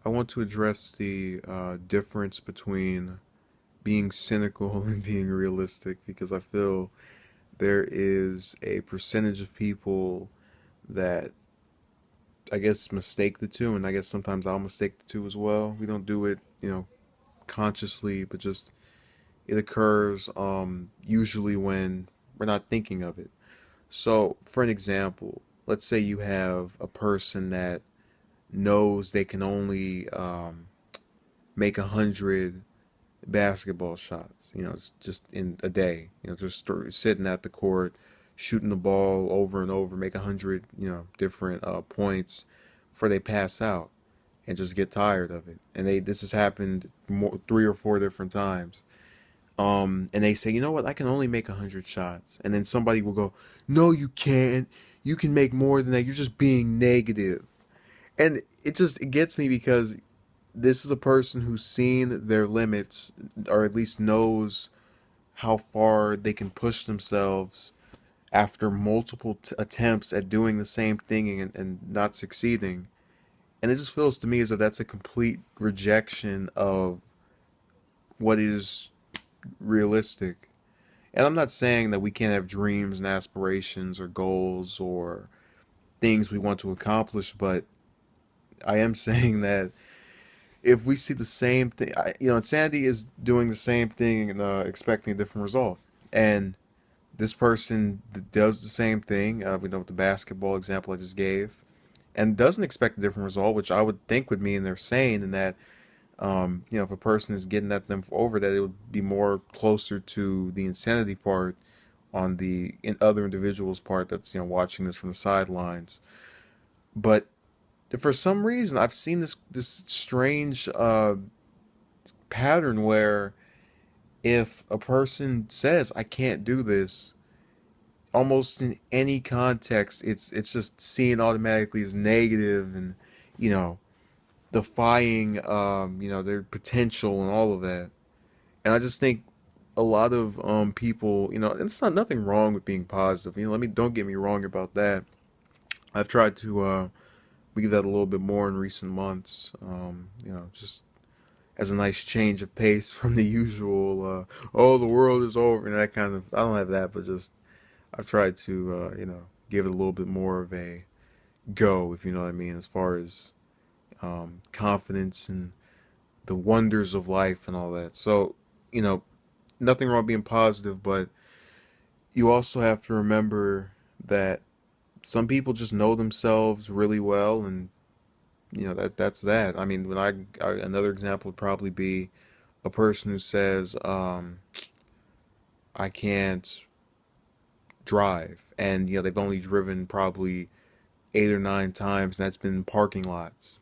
I want to address the difference between being cynical and being realistic because I feel there is a percentage of people that I guess mistake the two, and I guess sometimes I'll mistake the two as well. We don't do it, consciously, but just it occurs usually when we're not thinking of it. So, for an example, let's say you have a person that knows they can only make 100 basketball shots, just in a day, just sitting at the court, shooting the ball over and over, make 100, different points before they pass out and just get tired of it. And this has happened three or four different times. And they say, you know what, I can only make 100 shots. And then somebody will go, no, you can't. You can make more than that. You're just being negative. And it gets me because this is a person who's seen their limits, or at least knows how far they can push themselves after multiple attempts at doing the same thing and not succeeding. And it just feels to me as if that's a complete rejection of what is realistic. And I'm not saying that we can't have dreams and aspirations or goals or things we want to accomplish, but I am saying that if we see the same thing, insanity is doing the same thing and expecting a different result. And this person does the same thing, with the basketball example I just gave, and doesn't expect a different result, which I would think would mean they're sane, and that, if a person is getting at them over that, it would be more closer to the insanity part on the other individual's part that's watching this from the sidelines. But for some reason, I've seen this strange pattern where if a person says I can't do this, almost in any context, it's just seen automatically as negative and you know defying their potential and all of that. And I just think a lot of people, and it's not nothing wrong with being positive. Let me don't get me wrong about that. I've tried to believe that a little bit more in recent months. Just as a nice change of pace from the usual, oh, the world is over, and that kind of. I don't have that, but just I've tried to, give it a little bit more of a go, if you know what I mean, as far as confidence and the wonders of life and all that. So, you know, nothing wrong being positive, but you also have to remember that some people just know themselves really well, and that's that. I mean, another example would probably be a person who says, I can't drive, and they've only driven probably 8 or 9 times, and that's been in parking lots.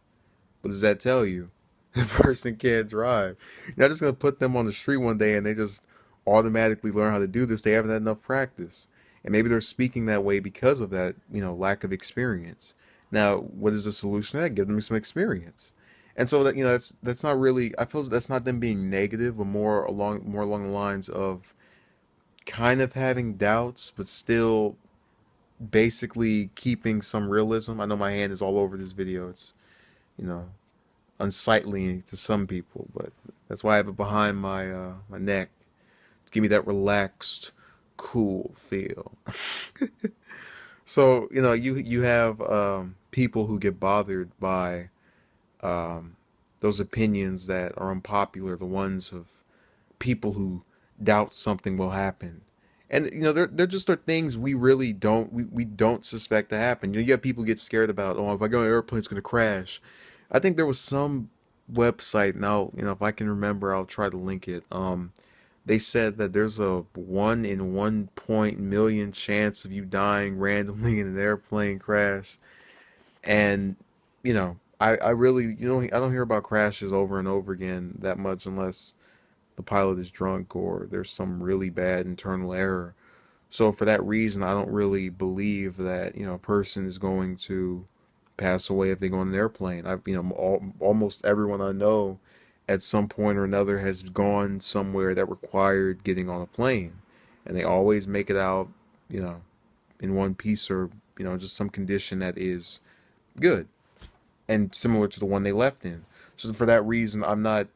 What does that tell you? The person can't drive. You're not just gonna put them on the street one day and they just automatically learn how to do this. They haven't had enough practice, and maybe they're speaking that way because of that, lack of experience. Now, what is the solution to that? Give them some experience. And so that that's not really. I feel that's not them being negative, but more along the lines of kind of having doubts, but still basically keeping some realism. I know my hand is all over this video. It's you know unsightly to some people, but that's why I have it behind my neck to give me that relaxed, cool feel. So you have people who get bothered by um, those opinions that are unpopular, the ones of people who doubt something will happen. And they're just are things we don't suspect to happen. You have people get scared about, oh, if I go on an airplane, it's gonna crash. I think there was some website now, if I can remember, I'll try to link it. They said that there's a 1 in 1 million chance of you dying randomly in an airplane crash. And I really, I don't hear about crashes over and over again that much unless the pilot is drunk or there's some really bad internal error. So for that reason, I don't really believe that a person is going to pass away if they go on an airplane. Almost everyone I know at some point or another has gone somewhere that required getting on a plane, and they always make it out, you know, in one piece, or just some condition that is good and similar to the one they left in. So for that reason, I'm not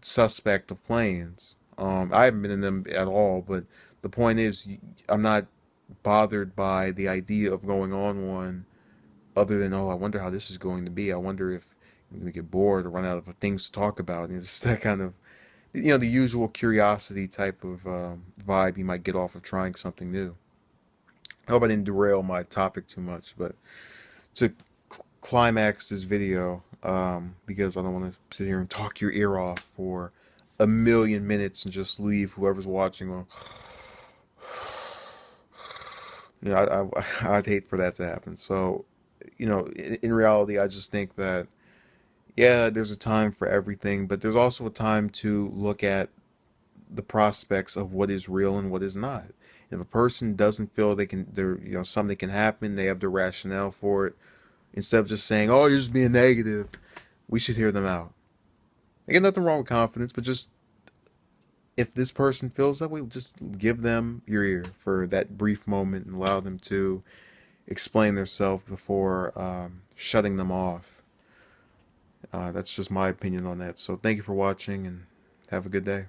suspect of planes. I haven't been in them at all, but the point is, I'm not bothered by the idea of going on one, other than, oh, I wonder how this is going to be. I wonder if we get bored or run out of things to talk about. And it's that kind of, the usual curiosity type of vibe you might get off of trying something new. I hope I didn't derail my topic too much, but to climax this video, because I don't want to sit here and talk your ear off for a million minutes and just leave whoever's watching on. I'd hate for that to happen. So, in reality, I just think that, yeah, there's a time for everything, but there's also a time to look at the prospects of what is real and what is not. If a person doesn't feel something can happen, they have the rationale for it. Instead of just saying, "Oh, you're just being negative," we should hear them out. Again, nothing wrong with confidence, but just, if this person feels that way, just give them your ear for that brief moment and allow them to explain themselves before shutting them off. That's just my opinion on that. So thank you for watching and have a good day.